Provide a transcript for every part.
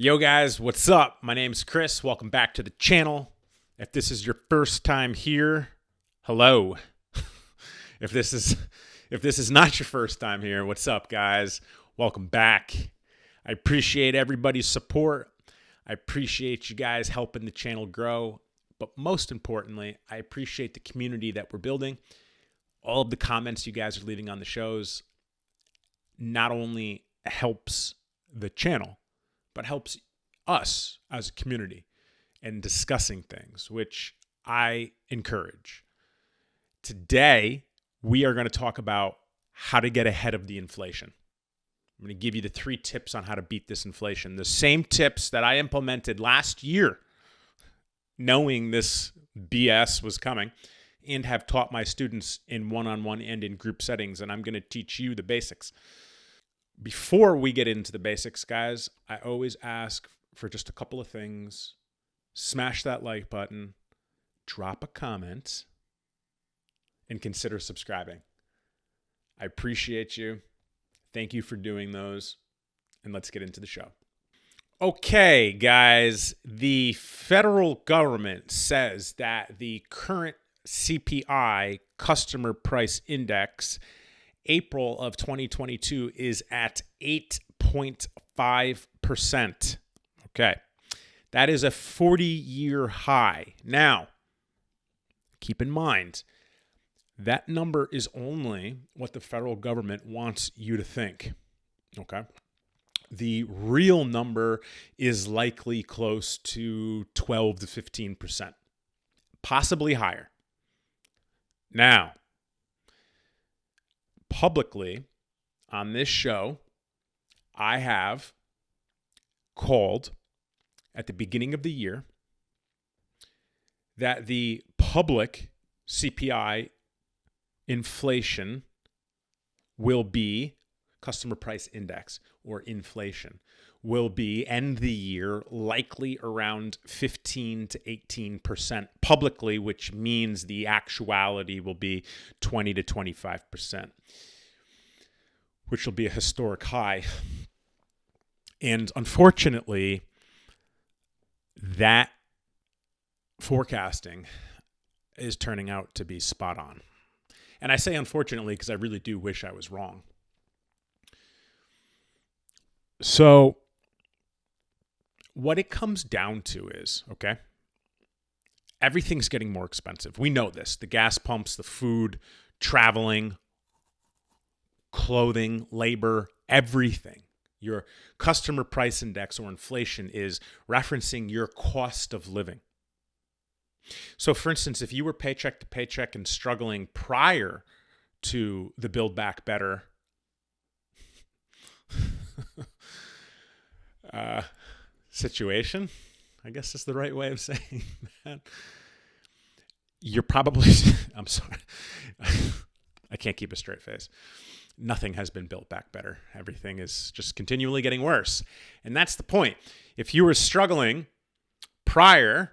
Yo guys, what's up? My name's Chris. Welcome back to the channel. If this is your first time here, hello. if this is not your first time here, what's up guys? Welcome back. I appreciate everybody's support. I appreciate you guys helping the channel grow, but most importantly, I appreciate the community that we're building. All of the comments you guys are leaving on the shows not only helps the channel, but helps us as a community in discussing things, which I encourage. Today, we are going to talk about how to get ahead of the inflation. I'm going to give you the 3 tips on how to beat this inflation. The same tips that I implemented last year, knowing this BS was coming, and have taught my students in one-on-one and in group settings, and I'm going to teach you the basics. Before we get into the basics, guys, I always ask for just a couple of things. Smash that like button, drop a comment, and consider subscribing. I appreciate you. Thank you for doing those. And let's get into the show. Okay, guys, the federal government says that the current CPI, Customer Price Index, April of 2022 is at 8.5%. Okay. That is a 40-year high. Now, keep in mind, that number is only what the federal government wants you to think. Okay. The real number is likely close to 12 to 15%, possibly higher. Now, publicly on this show, I have called at the beginning of the year that the public CPI inflation will be, Customer Price Index or inflation, will be end the year likely around 15 to 18% publicly, which means the actuality will be 20 to 25%, which will be a historic high. And unfortunately, that forecasting is turning out to be spot on. And I say unfortunately because I really do wish I was wrong. So what it comes down to is, okay, everything's getting more expensive. We know this. The gas pumps, the food, traveling, clothing, labor, everything. Your customer price index or inflation is referencing your cost of living. So for instance, if you were paycheck to paycheck and struggling prior to the Build Back Better situation, I guess is the right way of saying that, you're probably, I'm sorry, I can't keep a straight face. Nothing has been built back better. Everything is just continually getting worse. And that's the point. If you were struggling prior,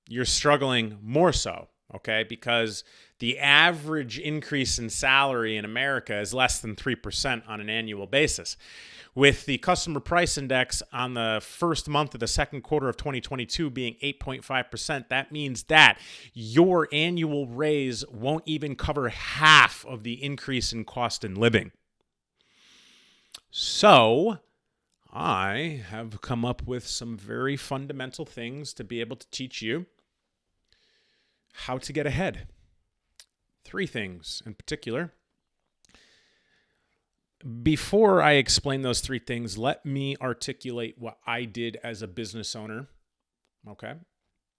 you're struggling more so, okay? Because the average increase in salary in America is less than 3% on an annual basis. With the customer price index on the first month of the second quarter of 2022 being 8.5%, that means that your annual raise won't even cover half of the increase in cost in living. So I have come up with some very fundamental things to be able to teach you how to get ahead. 3 things in particular. Before I explain those 3 things, let me articulate what I did as a business owner, okay?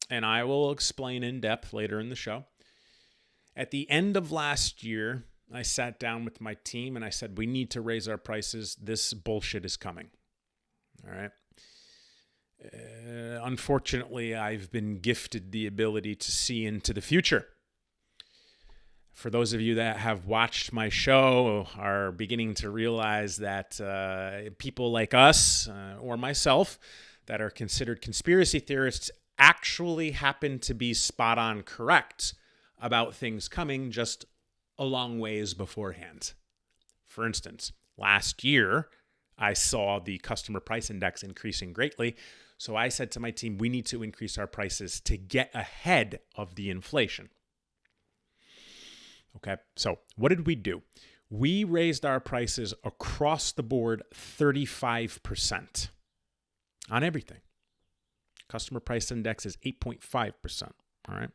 And I will explain in depth later in the show. At the end of last year, I sat down with my team and I said, we need to raise our prices. This bullshit is coming, all right? Unfortunately, I've been gifted the ability to see into the future. For those of you that have watched my show are beginning to realize that people like us or myself that are considered conspiracy theorists actually happen to be spot on correct about things coming just a long ways beforehand. For instance, last year, I saw the customer price index increasing greatly. So I said to my team, we need to increase our prices to get ahead of the inflation. Okay, so what did we do? We raised our prices across the board 35% on everything. Customer price index is 8.5%. All right.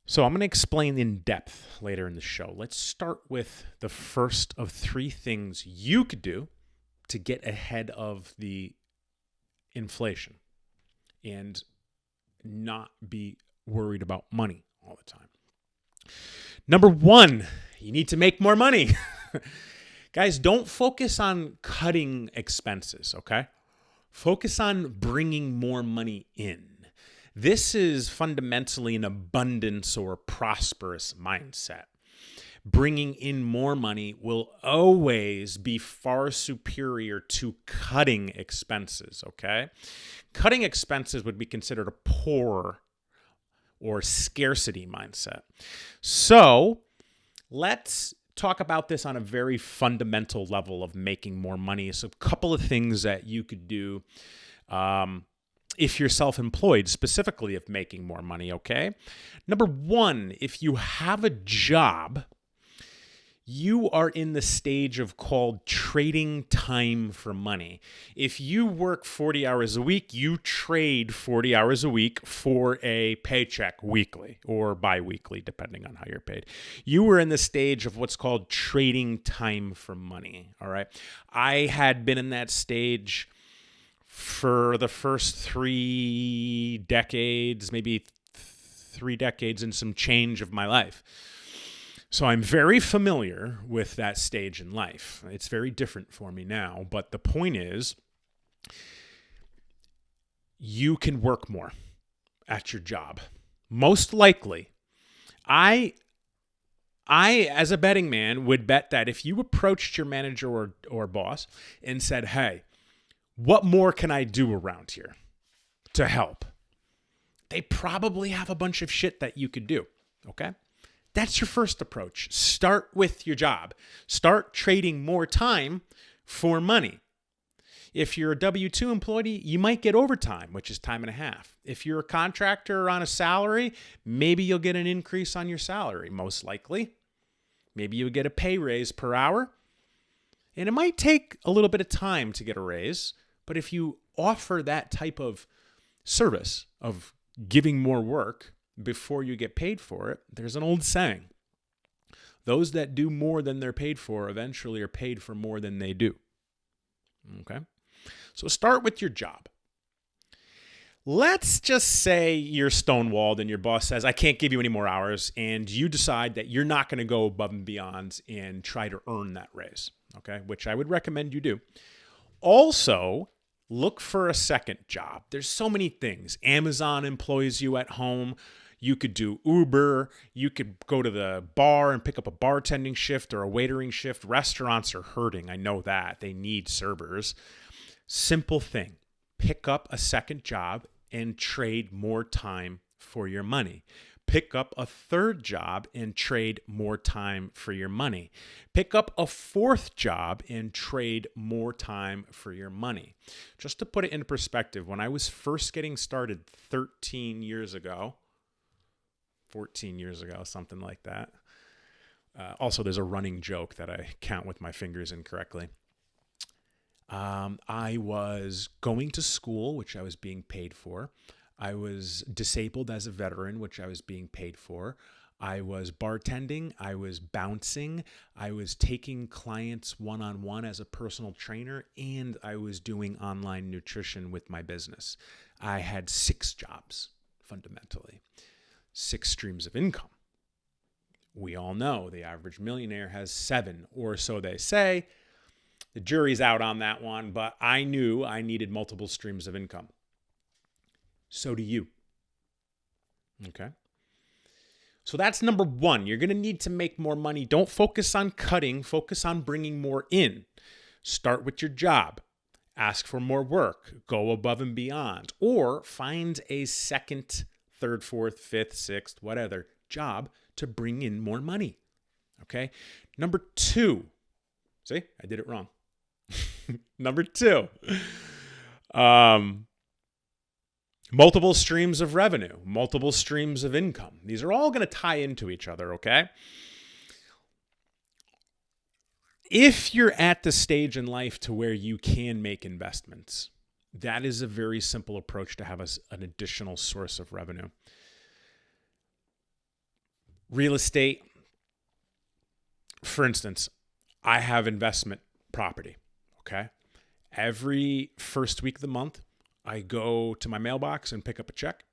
So I'm going to explain in depth later in the show. Let's start with the first of three things you could do to get ahead of the inflation and not be worried about money all the time. Number one, you need to make more money. Guys, don't focus on cutting expenses, okay? Focus on bringing more money in. This is fundamentally an abundance or prosperous mindset. Bringing in more money will always be far superior to cutting expenses, okay? Cutting expenses would be considered a poor or scarcity mindset. So let's talk about this on a very fundamental level of making more money. So a couple of things that you could do if you're self-employed, specifically of making more money, okay? Number one, if you have a job, you are in the stage of called trading time for money. If you work 40 hours a week, you trade 40 hours a week for a paycheck weekly or bi-weekly, depending on how you're paid. You are in the stage of what's called trading time for money, all right? I had been in that stage for the first 3 decades, maybe 3 decades and some change of my life. So I'm very familiar with that stage in life. It's very different for me now, but the point is you can work more at your job. Most likely, I as a betting man would bet that if you approached your manager or boss and said, "Hey, what more can I do around here to help?" They probably have a bunch of shit that you could do, okay? That's your first approach. Start with your job. Start trading more time for money. If you're a W-2 employee, you might get overtime, which is time and a half. If you're a contractor on a salary, maybe you'll get an increase on your salary, most likely. Maybe you'll get a pay raise per hour. And it might take a little bit of time to get a raise, but if you offer that type of service of giving more work before you get paid for it, there's an old saying. Those that do more than they're paid for eventually are paid for more than they do. Okay? So start with your job. Let's just say you're stonewalled and your boss says, "I can't give you any more hours," and you decide that you're not going to go above and beyond and try to earn that raise, okay? Which I would recommend you do. Also, look for a second job. There's so many things. Amazon employs you at home. You could do Uber. You could go to the bar and pick up a bartending shift or a waitering shift. Restaurants are hurting. I know that. They need servers. Simple thing. Pick up a second job and trade more time for your money. Pick up a third job and trade more time for your money. Pick up a fourth job and trade more time for your money. Just to put it into perspective, when I was first getting started 13 years ago, 14 years ago, something like that. Also, there's a running joke that I count with my fingers incorrectly. I was going to school, which I was being paid for. I was disabled as a veteran, which I was being paid for. I was bartending. I was bouncing. I was taking clients one-on-one as a personal trainer, and I was doing online nutrition with my business. I had 6 jobs, fundamentally, 6 streams of income. We all know the average millionaire has 7, or so they say. The jury's out on that one, but I knew I needed multiple streams of income. So do you. Okay? So that's number one. You're going to need to make more money. Don't focus on cutting. Focus on bringing more in. Start with your job. Ask for more work. Go above and beyond. Or find a second, third, fourth, fifth, sixth, whatever job to bring in more money. Okay? Number 2. See, I did it wrong. Number two, um, multiple streams of revenue, multiple streams of income. These are all going to tie into each other, okay? If you're at the stage in life to where you can make investments, that is a very simple approach to have an additional source of revenue. Real estate, for instance, I have investment property, okay? Every first week of the month, I go to my mailbox and pick up a check,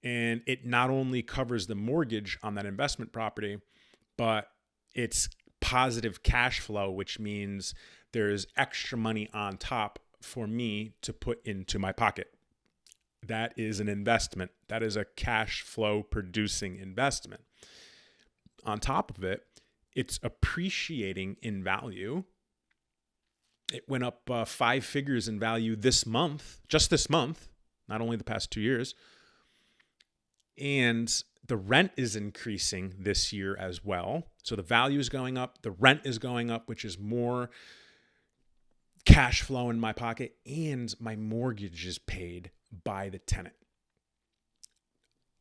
and it not only covers the mortgage on that investment property, but it's positive cash flow, which means there's extra money on top for me to put into my pocket. That is an investment. That is a cash flow producing investment. On top of it, it's appreciating in value. It went up 5 figures in value this month, just this month, not only the past 2 years. And the rent is increasing this year as well. So the value is going up, the rent is going up, which is more cash flow in my pocket, and my mortgage is paid by the tenant.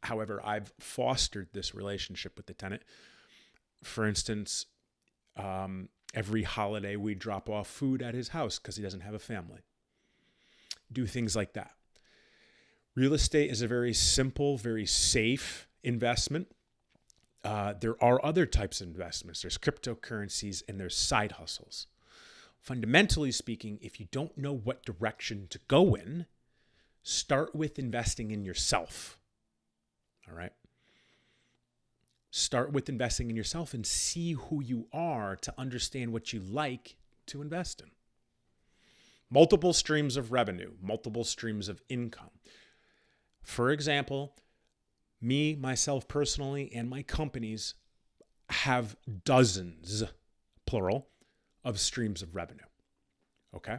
However, I've fostered this relationship with the tenant. For instance, every holiday we drop off food at his house because he doesn't have a family. Do things like that. Real estate is a very simple, very safe investment. There are other types of investments. There's cryptocurrencies and there's side hustles. Fundamentally speaking, if you don't know what direction to go in, start with investing in yourself. All right? Start with investing in yourself and see who you are to understand what you like to invest in. Multiple streams of revenue, multiple streams of income. For example, me, myself personally, and my companies have dozens, plural, of streams of revenue. Okay?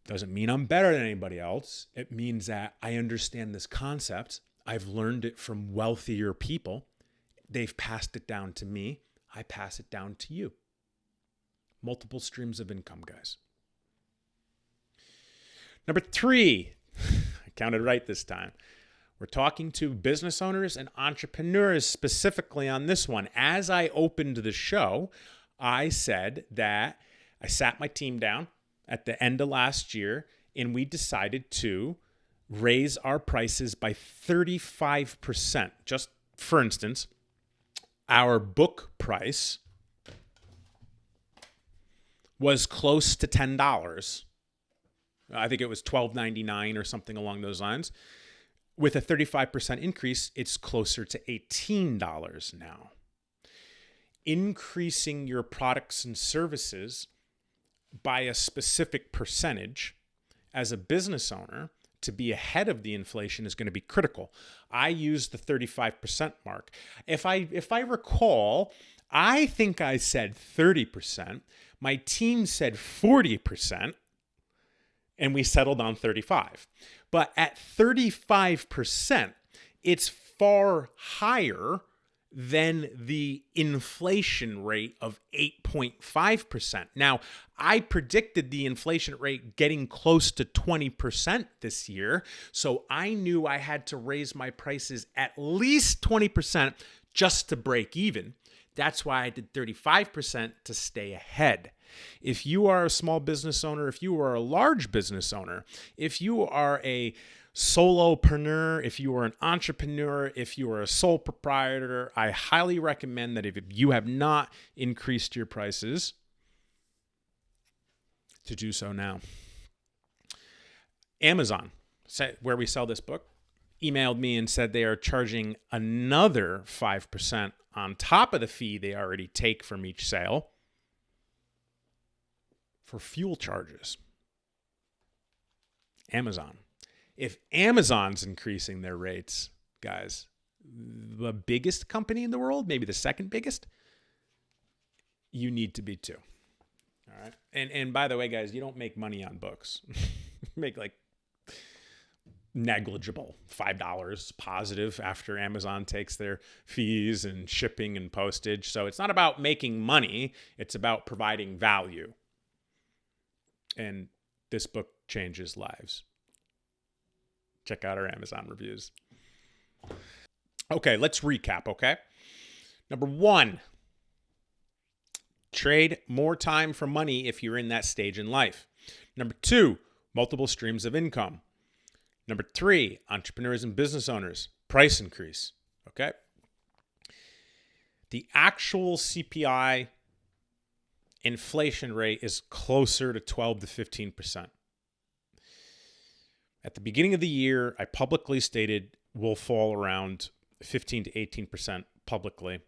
Doesn't mean I'm better than anybody else. It means that I understand this concept. I've learned it from wealthier people. They've passed it down to me. I pass it down to you. Multiple streams of income, guys. Number 3, I counted right this time. We're talking to business owners and entrepreneurs specifically on this one. As I opened the show, I said that I sat my team down at the end of last year and we decided to raise our prices by 35%. Just for instance, our book price was close to $10. I think it was $12.99 or something along those lines. With a 35% increase, it's closer to $18 now. Increasing your products and services by a specific percentage as a business owner to be ahead of the inflation is going to be critical. I use the 35% mark. If I recall, I think I said 30%. My team said 40%, and we settled on 35. But at 35%, it's far higher than the inflation rate of 8.5%. Now, I predicted the inflation rate getting close to 20% this year, so I knew I had to raise my prices at least 20% just to break even. That's why I did 35% to stay ahead. If you are a small business owner, if you are a large business owner, if you are a solopreneur, if you are an entrepreneur, if you are a sole proprietor, I highly recommend that if you have not increased your prices, to do so now. Amazon, where we sell this book, emailed me and said they are charging another 5% on top of the fee they already take from each sale for fuel charges. Amazon. If Amazon's increasing their rates, guys, the biggest company in the world, maybe the second biggest, you need to be too. All right. And by the way, guys, you don't make money on books. Make like negligible, $5 positive after Amazon takes their fees and shipping and postage. So it's not about making money. It's about providing value. And this book changes lives. Check out our Amazon reviews. Okay, let's recap, okay? Number 1, trade more time for money if you're in that stage in life. Number 2, multiple streams of income. Number 3, entrepreneurs and business owners, price increase, okay? The actual CPI inflation rate is closer to 12 to 15%. At the beginning of the year, I publicly stated we'll fall around 15 to 18% publicly.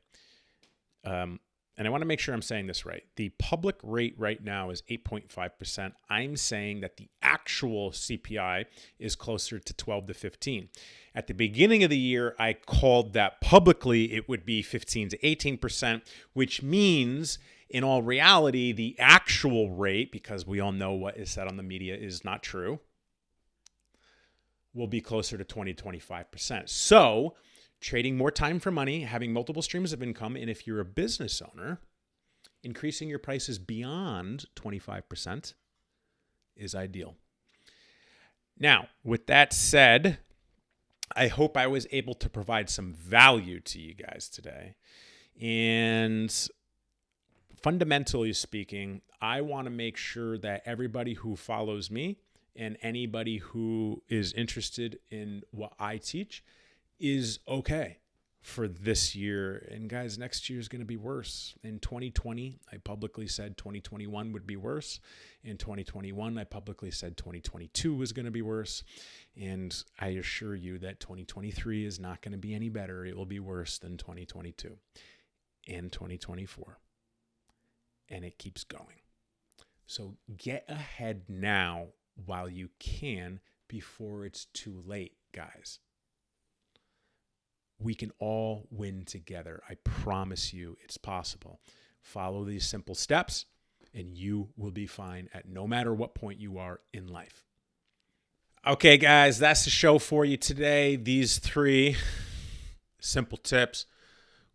And I want to make sure I'm saying this right. The public rate right now is 8.5%. I'm saying that the actual CPI is closer to 12 to 15. At the beginning of the year, I called that publicly it would be 15 to 18%, which means in all reality, the actual rate, because we all know what is said on the media is not true, will be closer to 20 to 25%. So trading more time for money, having multiple streams of income, and if you're a business owner, increasing your prices beyond 25% is ideal. Now, with that said, I hope I was able to provide some value to you guys today. And fundamentally speaking, I want to make sure that everybody who follows me and anybody who is interested in what I teach is okay for this year. And guys, next year is going to be worse. In 2020, I publicly said 2021 would be worse. In 2021, I publicly said 2022 was going to be worse. And I assure you that 2023 is not going to be any better. It will be worse than 2022 and 2024. And it keeps going. So get ahead now while you can before it's too late, guys. We can all win together. I promise you it's possible. Follow these simple steps and you will be fine at no matter what point you are in life. Okay, guys, that's the show for you today. These 3 simple tips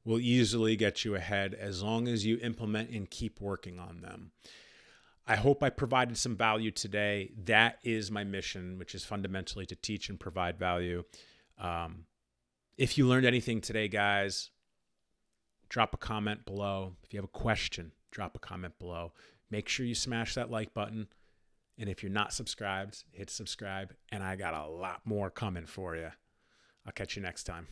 will easily get you ahead as long as you implement and keep working on them. I hope I provided some value today. That is my mission, which is fundamentally to teach and provide value. If you learned anything today, guys, drop a comment below. If you have a question, drop a comment below. Make sure you smash that like button. And if you're not subscribed, hit subscribe. And I got a lot more coming for you. I'll catch you next time.